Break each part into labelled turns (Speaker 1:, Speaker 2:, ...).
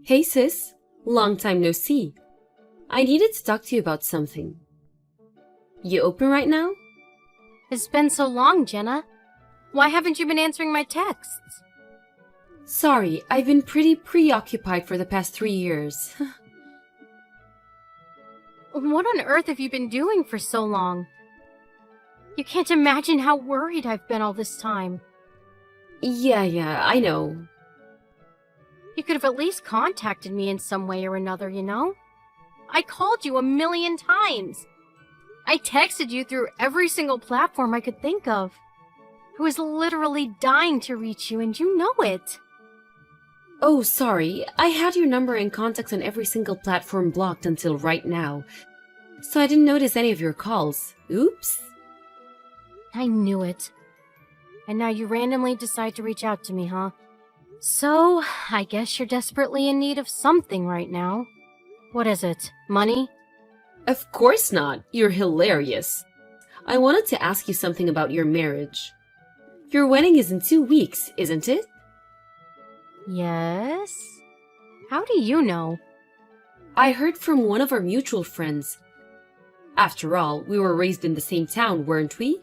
Speaker 1: Hey sis, long time no see. I needed to talk to you about something. You open right now?
Speaker 2: It's been so long, Jenna. Why haven't you been answering my texts?
Speaker 1: Sorry, I've been pretty preoccupied for the past 3 years.
Speaker 2: What on earth have you been doing for so long? You can't imagine how worried I've been all this time.
Speaker 1: Yeah, I know.
Speaker 2: You could have at least contacted me in some way or another, you know? I called you 1,000,000 times. I texted you through every single platform I could think of. I was literally dying to reach you, and you know it.
Speaker 1: Oh, sorry, I had your number and contacts on every single platform blocked until right now, so I didn't notice any of your calls. Oops.
Speaker 2: I knew it. And now you randomly decide to reach out to me, huh? So, I guess you're desperately in need of something right now. What is it? Money?
Speaker 1: Of course not. You're hilarious. I wanted to ask you something about your marriage. Your wedding is in 2 weeks, isn't it?
Speaker 2: Yes? How do you know?
Speaker 1: I heard from one of our mutual friends. After all, we were raised in the same town, weren't we?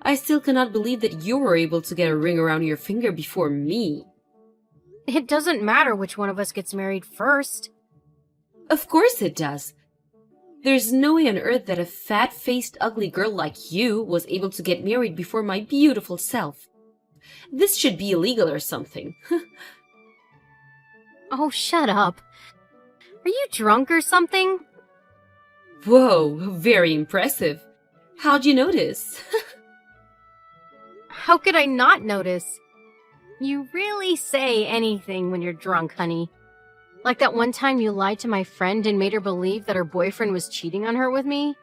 Speaker 1: I still cannot believe that you were able to get a ring around your finger before me.
Speaker 2: It doesn't matter which one of us gets married first.
Speaker 1: Of course it does. There's no way on earth that a fat-faced ugly girl like you was able to get married before my beautiful self. This should be illegal or something.
Speaker 2: Oh, shut up. Are you drunk or something?
Speaker 1: Whoa, very impressive. How'd you notice?
Speaker 2: How could I not notice? You really say anything when you're drunk, honey. Like that one time you lied to my friend and made her believe that her boyfriend was cheating on her with me?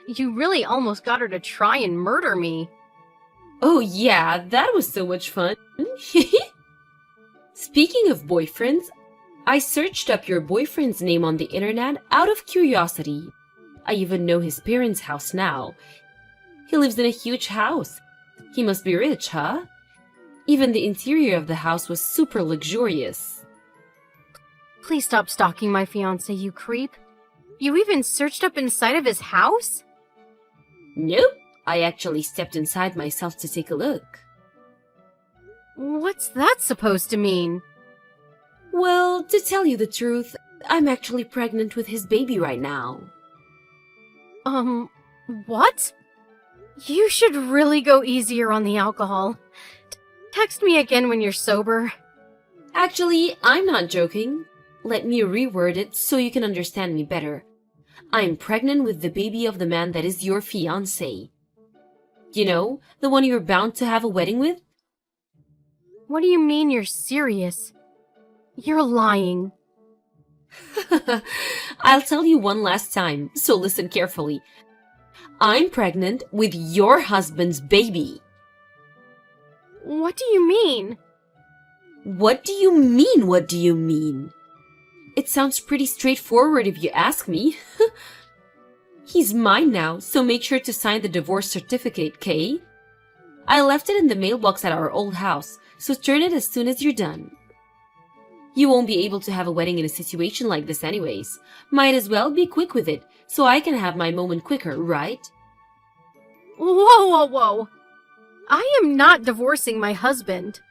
Speaker 2: You really almost got her to try and murder me.
Speaker 1: Oh yeah, that was so much fun. Speaking of boyfriends, I searched up your boyfriend's name on the internet out of curiosity. I even know his parents' house now. He lives in a huge house. He must be rich, huh? Even the interior of the house was super luxurious.
Speaker 2: Please stop stalking my fiancé, you creep. You even searched up inside of his house?
Speaker 1: Nope, I actually stepped inside myself to take a look.
Speaker 2: What's that supposed to mean?
Speaker 1: Well, to tell you the truth, I'm actually pregnant with his baby right now.
Speaker 2: What? You should really go easier on the alcohol. Text me again when you're sober.
Speaker 1: Actually, I'm not joking. Let me reword it so you can understand me better. I'm pregnant with the baby of the man that is your fiancé. You know, the one you're bound to have a wedding with?
Speaker 2: What do you mean you're serious? You're lying.
Speaker 1: I'll tell you one last time, so listen carefully. I'm pregnant with your husband's baby.
Speaker 2: What do you mean?
Speaker 1: What do you mean, what do you mean? It sounds pretty straightforward if you ask me. He's mine now, so make sure to sign the divorce certificate, Kay? I left it in the mailbox at our old house, so turn it as soon as you're done. You won't be able to have a wedding in a situation like this anyways. Might as well be quick with it, so I can have my moment quicker, right?
Speaker 2: Whoa. I am not divorcing my husband.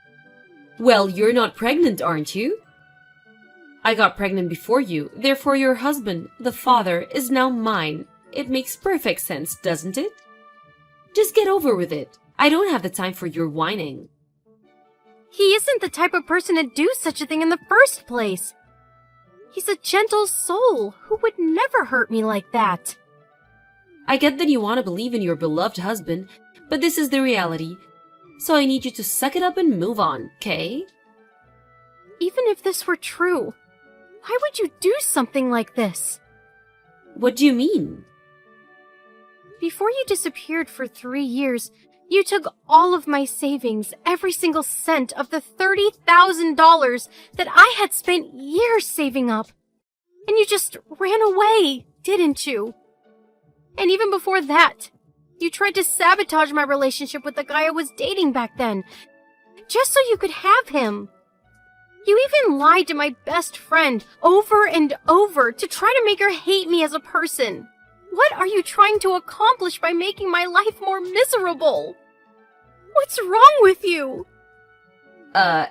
Speaker 1: Well, you're not pregnant, aren't you? I got pregnant before you, therefore your husband, the father, is now mine. It makes perfect sense, doesn't it? Just get over with it. I don't have the time for your whining.
Speaker 2: He isn't the type of person to do such a thing in the first place. He's a gentle soul who would never hurt me like that.
Speaker 1: I get that you want to believe in your beloved husband, but this is the reality. So I need you to suck it up and move on, okay?
Speaker 2: Even if this were true, why would you do something like this?
Speaker 1: What do you mean?
Speaker 2: Before you disappeared for 3 years, you took all of my savings, every single cent of the $30,000 that I had spent years saving up. And you just ran away, didn't you? And even before that, you tried to sabotage my relationship with the guy I was dating back then, just so you could have him. You even lied to my best friend over and over to try to make her hate me as a person. What are you trying to accomplish by making my life more miserable? What's wrong with you?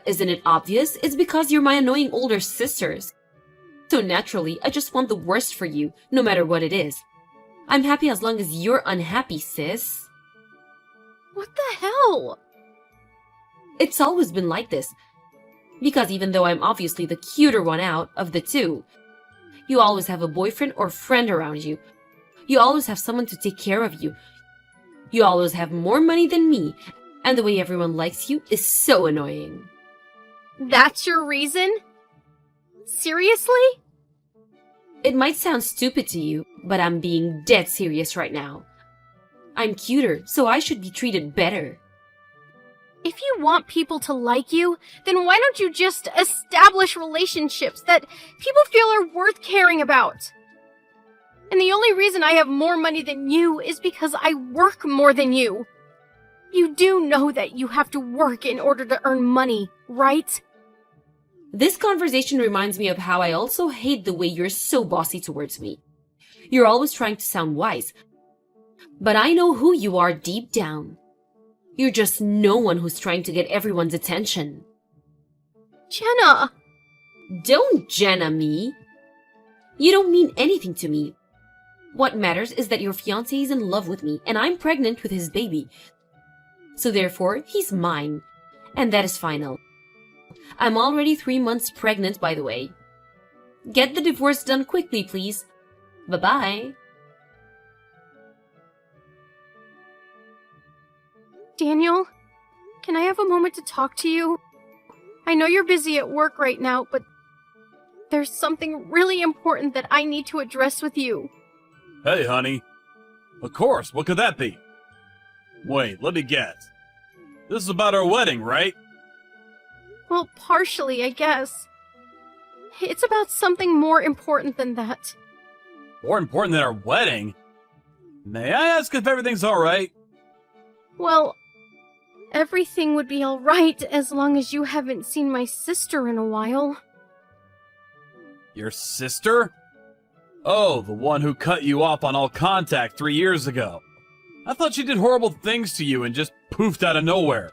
Speaker 1: Isn't it obvious? It's because you're my annoying older sisters. So naturally, I just want the worst for you, no matter what it is. I'm happy as long as you're unhappy, sis.
Speaker 2: What the hell?
Speaker 1: It's always been like this. Because even though I'm obviously the cuter one out of the two, you always have a boyfriend or friend around you. You always have someone to take care of you. You always have more money than me, and the way everyone likes you is so annoying.
Speaker 2: That's your reason? Seriously?
Speaker 1: It might sound stupid to you, but I'm being dead serious right now. I'm cuter, so I should be treated better.
Speaker 2: If you want people to like you, then why don't you just establish relationships that people feel are worth caring about? And the only reason I have more money than you is because I work more than you. You do know that you have to work in order to earn money, right?
Speaker 1: This conversation reminds me of how I also hate the way you're so bossy towards me. You're always trying to sound wise, but I know who you are deep down. You're just no one who's trying to get everyone's attention.
Speaker 2: Jenna!
Speaker 1: Don't Jenna me. You don't mean anything to me. What matters is that your fiancé is in love with me, and I'm pregnant with his baby. So therefore, he's mine. And that is final. I'm already 3 months pregnant, by the way. Get the divorce done quickly, please. Bye-bye.
Speaker 2: Daniel, can I have a moment to talk to you? I know you're busy at work right now, but there's something really important that I need to address with you.
Speaker 3: Hey, honey. Of course, what could that be? Wait, let me guess. This is about our wedding, right?
Speaker 2: Well, partially, I guess. It's about something more important than that.
Speaker 3: More important than our wedding? May I ask if everything's alright?
Speaker 2: Well, everything would be alright as long as you haven't seen my sister in a while.
Speaker 3: Your sister? Oh, the one who cut you off on all contact 3 years ago. I thought she did horrible things to you and just poofed out of nowhere.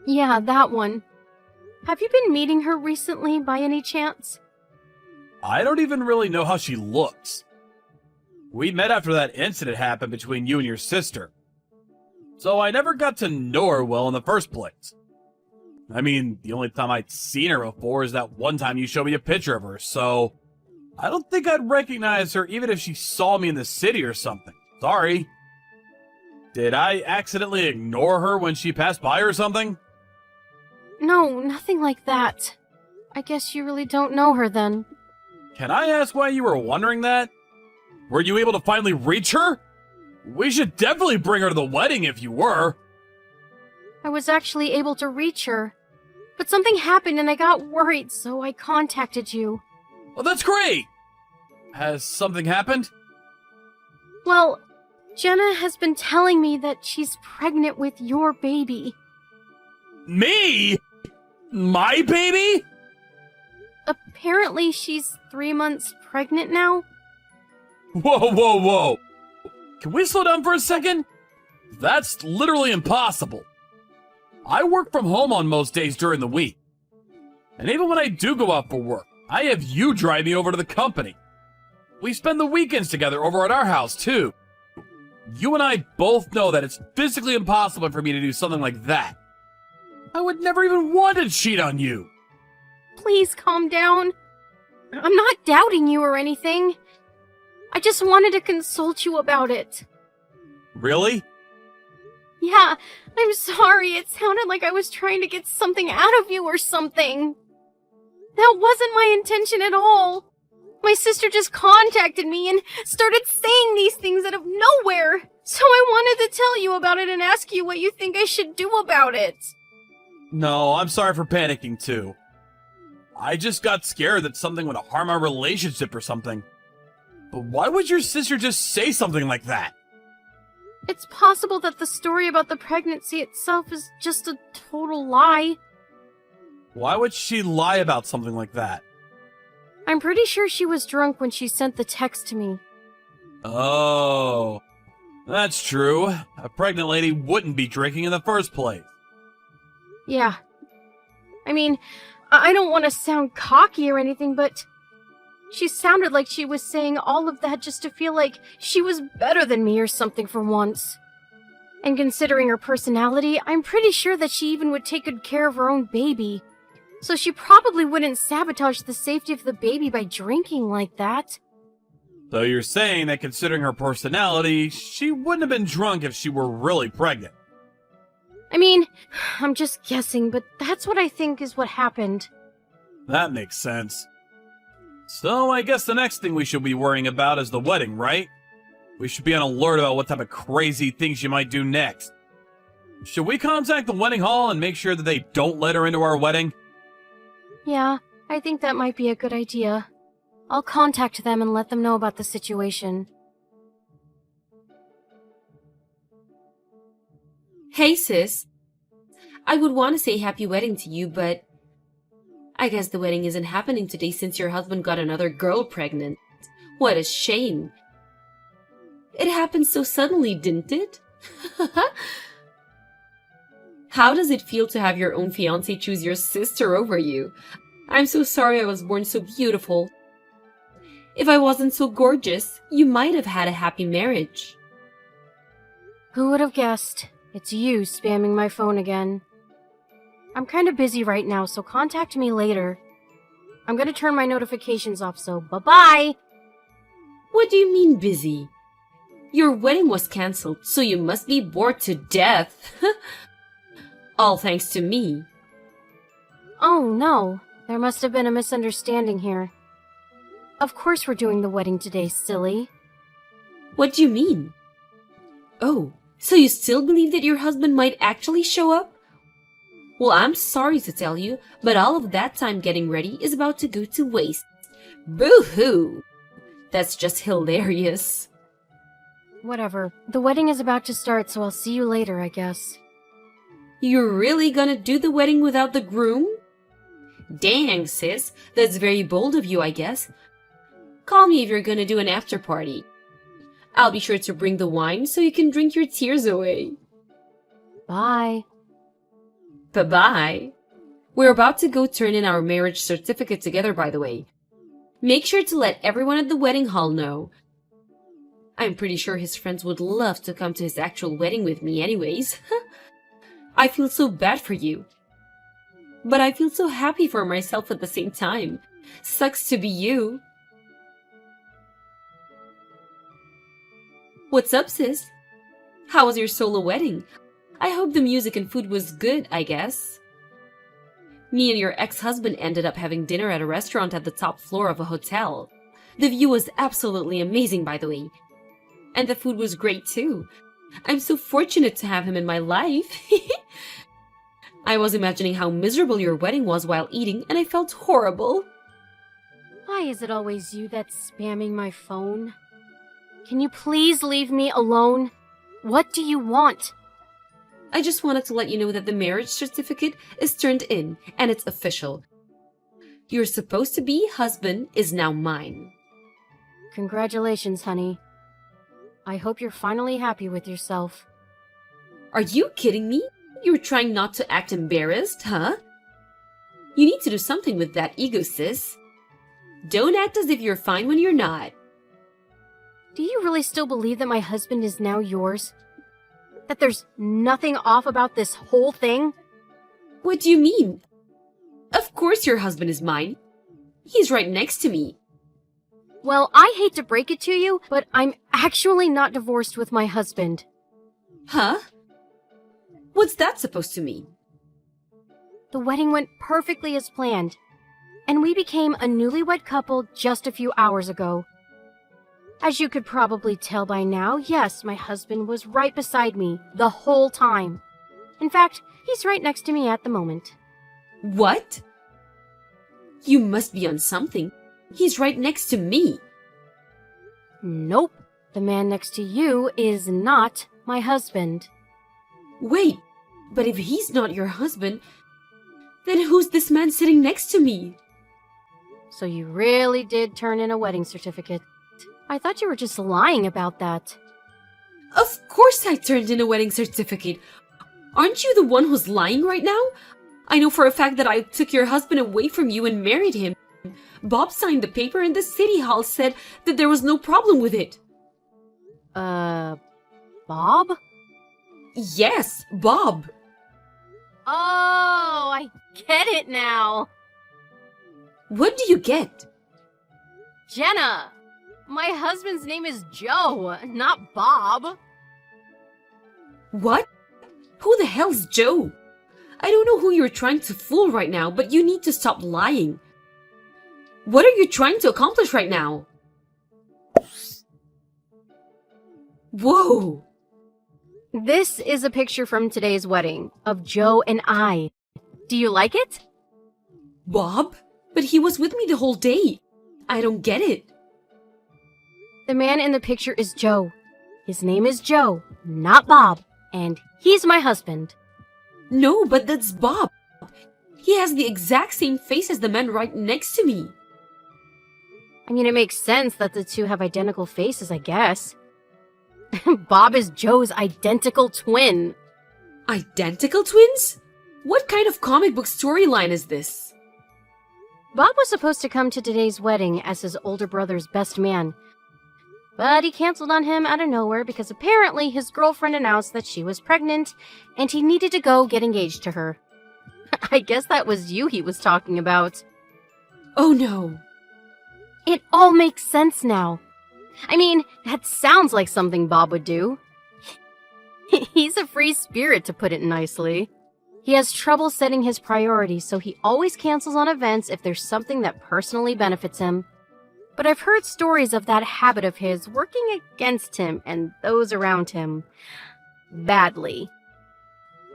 Speaker 2: Yeah, that one. Have you been meeting her recently by any chance?
Speaker 3: I don't even really know how she looks. We met after that incident happened between you and your sister. So I never got to know her well in the first place. I mean, the only time I'd seen her before is that one time you showed me a picture of her, so I don't think I'd recognize her even if she saw me in the city or something. Sorry. Did I accidentally ignore her when she passed by or something?
Speaker 2: No, nothing like that. I guess you really don't know her then.
Speaker 3: Can I ask why you were wondering that? Were you able to finally reach her? We should definitely bring her to the wedding if you were.
Speaker 2: I was actually able to reach her, but something happened and I got worried, so I contacted you.
Speaker 3: Well, that's great! Has something happened?
Speaker 2: Well, Jenna has been telling me that she's pregnant with your baby.
Speaker 3: Me? My baby?
Speaker 2: Apparently she's 3 months pregnant now.
Speaker 3: Whoa, whoa, whoa! Can we slow down for a second? That's literally impossible. I work from home on most days during the week. And even when I do go out for work, I have you drive me over to the company. We spend the weekends together over at our house, too. You and I both know that it's physically impossible for me to do something like that. I would never even want to cheat on you.
Speaker 2: Please calm down. I'm not doubting you or anything. I just wanted to consult you about it.
Speaker 3: Really?
Speaker 2: Yeah, I'm sorry. It sounded like I was trying to get something out of you or something. That wasn't my intention at all. My sister just contacted me and started saying these things out of nowhere. So I wanted to tell you about it and ask you what you think I should do about it.
Speaker 3: No, I'm sorry for panicking too. I just got scared that something would harm our relationship or something. But why would your sister just say something like that?
Speaker 2: It's possible that the story about the pregnancy itself is just a total lie.
Speaker 3: Why would she lie about something like that?
Speaker 2: I'm pretty sure she was drunk when she sent the text to me.
Speaker 3: Oh, that's true. A pregnant lady wouldn't be drinking in the first place.
Speaker 2: Yeah. I mean, I don't want to sound cocky or anything, but she sounded like she was saying all of that just to feel like she was better than me or something for once. And considering her personality, I'm pretty sure that she even would take good care of her own baby. So she probably wouldn't sabotage the safety of the baby by drinking like that.
Speaker 3: So you're saying that considering her personality, she wouldn't have been drunk if she were really pregnant.
Speaker 2: I mean, I'm just guessing, but that's what I think is what happened.
Speaker 3: That makes sense. So I guess the next thing we should be worrying about is the wedding, right? We should be on alert about what type of crazy things she might do next. Should we contact the wedding hall and make sure that they don't let her into our wedding?
Speaker 2: Yeah, I think that might be a good idea. I'll contact them and let them know about the situation.
Speaker 1: Hey, sis. I would want to say happy wedding to you, but I guess the wedding isn't happening today since your husband got another girl pregnant. What a shame. It happened so suddenly, didn't it? How does it feel to have your own fiancé choose your sister over you? I'm so sorry I was born so beautiful. If I wasn't so gorgeous, you might have had a happy marriage.
Speaker 2: Who would have guessed? It's you spamming my phone again. I'm kind of busy right now, so contact me later. I'm gonna turn my notifications off, so bye-bye!
Speaker 1: What do you mean busy? Your wedding was cancelled, so you must be bored to death. All thanks to me.
Speaker 2: Oh no, there must have been a misunderstanding here. Of course we're doing the wedding today, silly.
Speaker 1: What do you mean? Oh, so you still believe that your husband might actually show up? Well, I'm sorry to tell you, but all of that time getting ready is about to go to waste. Boo-hoo! That's just hilarious.
Speaker 2: Whatever. The wedding is about to start, so I'll see you later, I guess.
Speaker 1: You're really gonna do the wedding without the groom? Dang, sis. That's very bold of you, I guess. Call me if you're gonna do an after party. I'll be sure to bring the wine so you can drink your tears away.
Speaker 2: Bye.
Speaker 1: Bye-bye. We're about to go turn in our marriage certificate together, by the way. Make sure to let everyone at the wedding hall know. I'm pretty sure his friends would love to come to his actual wedding with me anyways. I feel so bad for you. But I feel so happy for myself at the same time. Sucks to be you. What's up, sis? How was your solo wedding? I hope the music and food was good, I guess. Me and your ex-husband ended up having dinner at a restaurant at the top floor of a hotel. The view was absolutely amazing, by the way. And the food was great, too. I'm so fortunate to have him in my life. I was imagining how miserable your wedding was while eating, and I felt horrible.
Speaker 2: Why is it always you that's spamming my phone? Can you please leave me alone? What do you want?
Speaker 1: I just wanted to let you know that the marriage certificate is turned in, and it's official. Your supposed to be husband is now mine.
Speaker 2: Congratulations, honey. I hope you're finally happy with yourself.
Speaker 1: Are you kidding me? You're trying not to act embarrassed, huh? You need to do something with that ego, sis. Don't act as if you're fine when you're not.
Speaker 2: Do you really still believe that my husband is now yours? That there's nothing off about this whole thing?
Speaker 1: What do you mean? Of course your husband is mine. He's right next to me.
Speaker 2: Well, I hate to break it to you, but I'm actually not divorced with my husband.
Speaker 1: Huh? What's that supposed to mean?
Speaker 2: The wedding went perfectly as planned, and we became a newlywed couple just a few hours ago. As you could probably tell by now, yes, my husband was right beside me the whole time. In fact, he's right next to me at the moment.
Speaker 1: What? You must be on something. He's right next to me.
Speaker 2: Nope. The man next to you is not my husband.
Speaker 1: Wait, but if he's not your husband, Then who's this man sitting next to me?
Speaker 2: So you really did turn in a wedding certificate. I thought you were just lying about that.
Speaker 1: Of course I turned in a wedding certificate. Aren't you the one who's lying right now? I know for a fact that I took your husband away from you and married him. Bob signed the paper and the city hall said that there was no problem with it.
Speaker 2: Bob?
Speaker 1: Yes, Bob.
Speaker 2: Oh, I get it now.
Speaker 1: What do you get?
Speaker 2: Jenna, my husband's name is Joe, not Bob.
Speaker 1: What? Who the hell's Joe? I don't know who you're trying to fool right now, but you need to stop lying. What are you trying to accomplish right now? Whoa!
Speaker 2: This is a picture from today's wedding of Joe and I. Do you like it?
Speaker 1: Bob? But he was with me the whole day. I don't get it.
Speaker 2: The man in the picture is Joe. His name is Joe, not Bob, and he's my husband.
Speaker 1: No, but that's Bob. He has the exact same face as the man right next to me.
Speaker 2: I mean, it makes sense that the two have identical faces, I guess. Bob is Joe's identical twin.
Speaker 1: Identical twins? What kind of comic book storyline is this?
Speaker 2: Bob was supposed to come to today's wedding as his older brother's best man, but he canceled on him out of nowhere because apparently his girlfriend announced that she was pregnant and he needed to go get engaged to her. I guess that was you he was talking about.
Speaker 1: Oh no.
Speaker 2: It all makes sense now. I mean, that sounds like something Bob would do. He's a free spirit, to put it nicely. He has trouble setting his priorities, so he always cancels on events if there's something that personally benefits him. But I've heard stories of that habit of his working against him and those around him. Badly.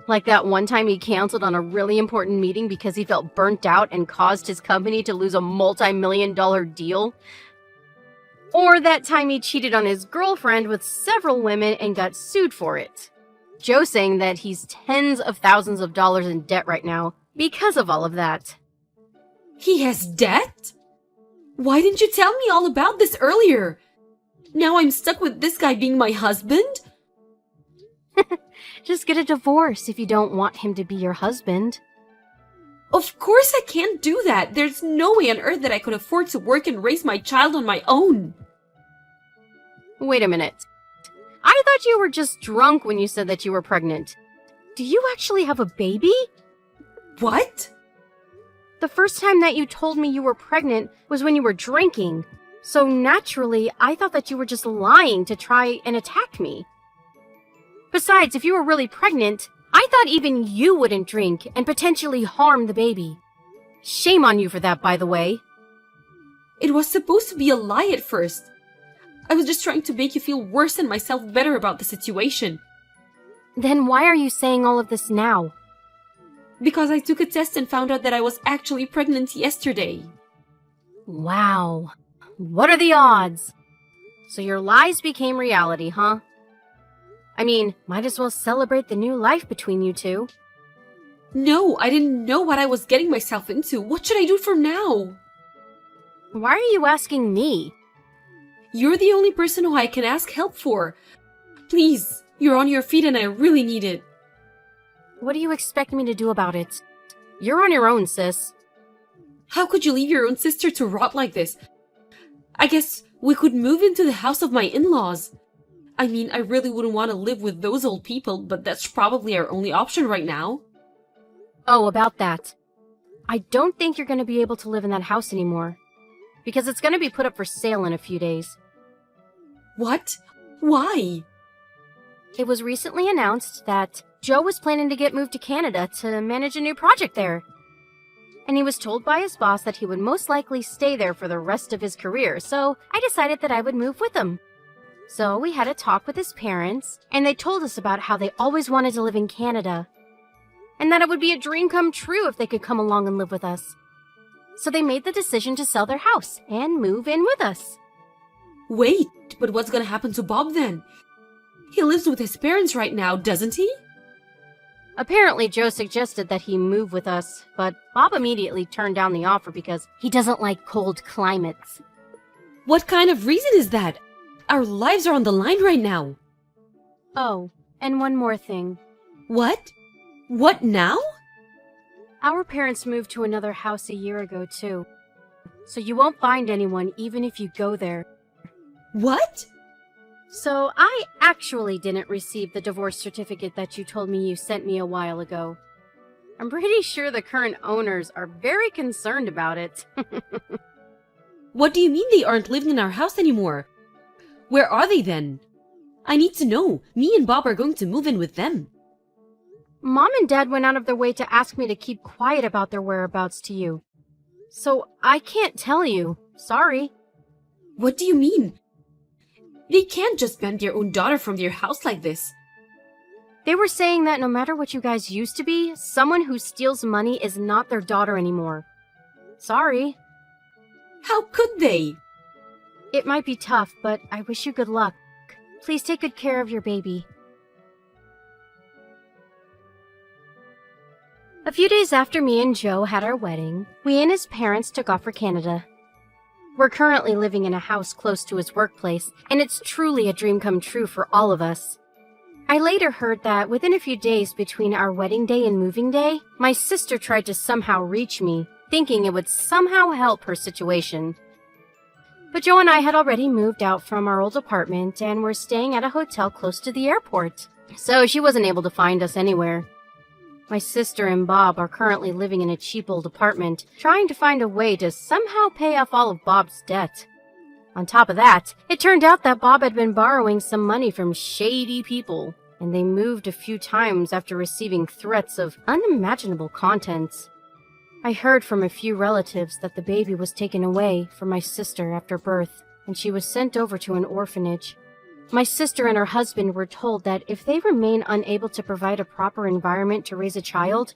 Speaker 2: Like that one time he canceled on a really important meeting because he felt burnt out and caused his company to lose a multi-million-dollar deal. Or that time he cheated on his girlfriend with several women and got sued for it. Joe saying that he's tens of thousands of dollars in debt right now because of all of that.
Speaker 1: He has debt? Why didn't you tell me all about this earlier? Now I'm stuck with this guy being my husband?
Speaker 2: Just get a divorce if you don't want him to be your husband.
Speaker 1: Of course I can't do that. There's no way on earth that I could afford to work and raise my child on my own.
Speaker 2: Wait a minute. I thought you were just drunk when you said that you were pregnant. Do you actually have a baby?
Speaker 1: What?
Speaker 2: The first time that you told me you were pregnant was when you were drinking. So naturally, I thought that you were just lying to try and attack me. Besides, if you were really pregnant, I thought even you wouldn't drink and potentially harm the baby. Shame on you for that, by the way.
Speaker 1: It was supposed to be a lie at first. I was just trying to make you feel worse and myself better about the situation.
Speaker 2: Then why are you saying all of this now?
Speaker 1: Because I took a test and found out that I was actually pregnant yesterday.
Speaker 2: Wow. What are the odds? So your lies became reality, huh? I mean, might as well celebrate the new life between you two.
Speaker 1: No, I didn't know what I was getting myself into. What should I do from now?
Speaker 2: Why are you asking me?
Speaker 1: You're the only person who I can ask help for. Please, you're on your feet and I really need it.
Speaker 2: What do you expect me to do about it? You're on your own, sis.
Speaker 1: How could you leave your own sister to rot like this? I guess we could move into the house of my in-laws. I mean, I really wouldn't want to live with those old people, but that's probably our only option right now.
Speaker 2: Oh, about that. I don't think you're going to be able to live in that house anymore. Because it's going to be put up for sale in a few days.
Speaker 1: What? Why?
Speaker 2: It was recently announced that Joe was planning to get moved to Canada to manage a new project there. And he was told by his boss that he would most likely stay there for the rest of his career, so I decided that I would move with him. So we had a talk with his parents, and they told us about how they always wanted to live in Canada. And that it would be a dream come true if they could come along and live with us. So they made the decision to sell their house and move in with us.
Speaker 1: Wait, but what's gonna happen to Bob then? He lives with his parents right now, doesn't he?
Speaker 2: Apparently, Joe suggested that he move with us, but Bob immediately turned down the offer because he doesn't like cold climates.
Speaker 1: What kind of reason is that? Our lives are on the line right now.
Speaker 2: Oh, and one more thing.
Speaker 1: What? What now?
Speaker 2: Our parents moved to another house a year ago, too. So you won't find anyone even if you go there.
Speaker 1: What?
Speaker 2: So I actually didn't receive the divorce certificate that you told me you sent me a while ago. I'm pretty sure the current owners are very concerned about it.
Speaker 1: What do you mean they aren't living in our house anymore? Where are they then? I need to know. Me and Bob are going to move in with them.
Speaker 2: Mom and Dad went out of their way to ask me to keep quiet about their whereabouts to you. So I can't tell you. Sorry.
Speaker 1: What do you mean? They can't just ban their own daughter from their house like this.
Speaker 2: They were saying that no matter what you guys used to be, someone who steals money is not their daughter anymore. Sorry.
Speaker 1: How could they?
Speaker 2: It might be tough, but I wish you good luck. Please take good care of your baby. A few days after me and Joe had our wedding, we and his parents took off for Canada. We're currently living in a house close to his workplace, and it's truly a dream come true for all of us. I later heard that within a few days between our wedding day and moving day, my sister tried to somehow reach me, thinking it would somehow help her situation. But Joe and I had already moved out from our old apartment and were staying at a hotel close to the airport, so she wasn't able to find us anywhere. My sister and Bob are currently living in a cheap old apartment, trying to find a way to somehow pay off all of Bob's debt. On top of that, it turned out that Bob had been borrowing some money from shady people, and they moved a few times after receiving threats of unimaginable contents. I heard from a few relatives that the baby was taken away from my sister after birth, and she was sent over to an orphanage. My sister and her husband were told that if they remain unable to provide a proper environment to raise a child,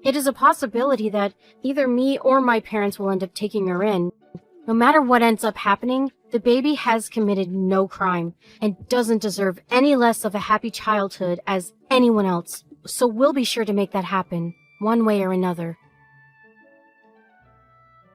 Speaker 2: it is a possibility that either me or my parents will end up taking her in. No matter what ends up happening, the baby has committed no crime and doesn't deserve any less of a happy childhood as anyone else. So we'll be sure to make that happen, one way or another.